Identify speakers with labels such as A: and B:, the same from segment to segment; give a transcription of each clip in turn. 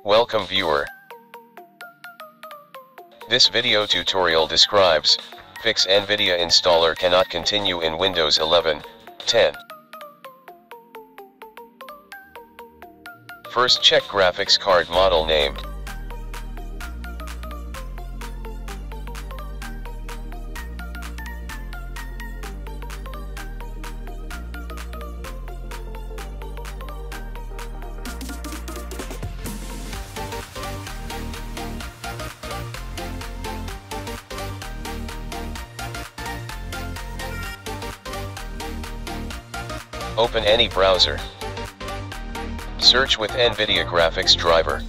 A: Welcome viewer. This video tutorial describes, fix Nvidia installer cannot continue in Windows 11, 10. First check graphics card model name. Open any browser. Search with Nvidia graphics driver.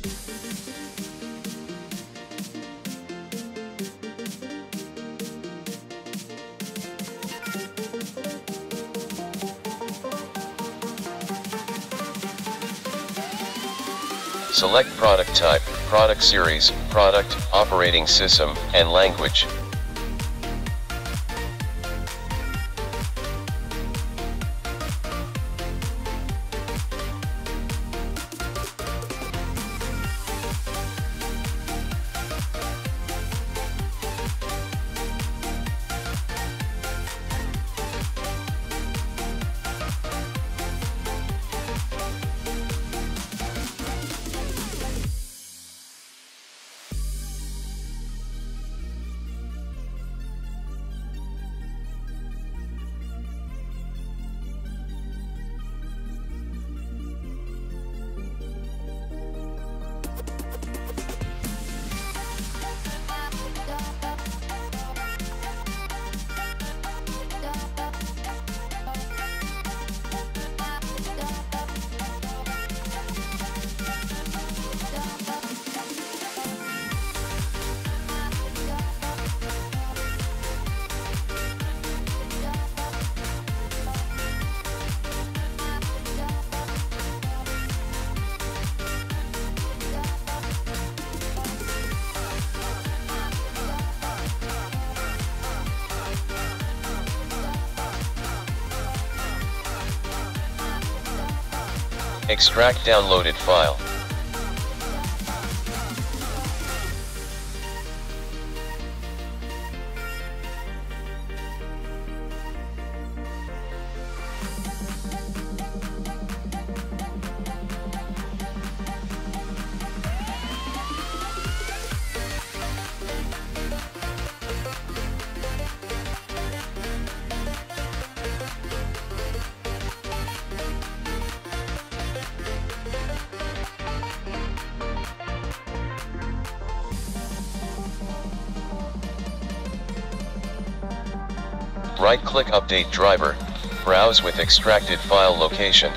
A: Select product type, product series, product, operating system, and language. Extract downloaded file. Right-click Update Driver, browse with extracted file location.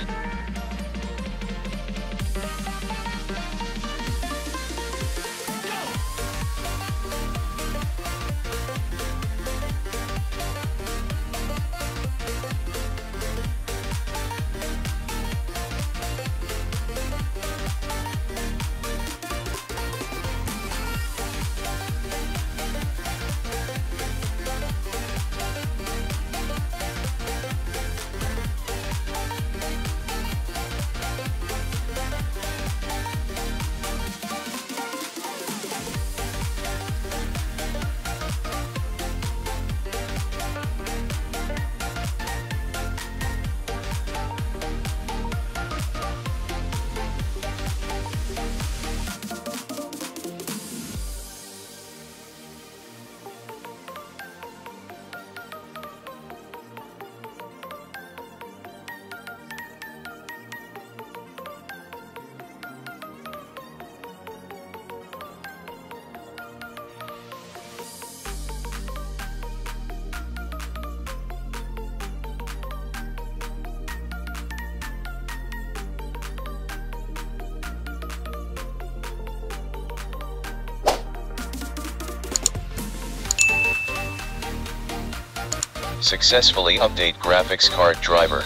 A: Successfully update graphics card driver.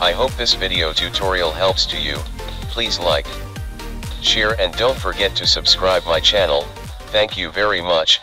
A: I hope this video tutorial helps to you. Please like, share and don't forget to subscribe my channel. Thank you very much.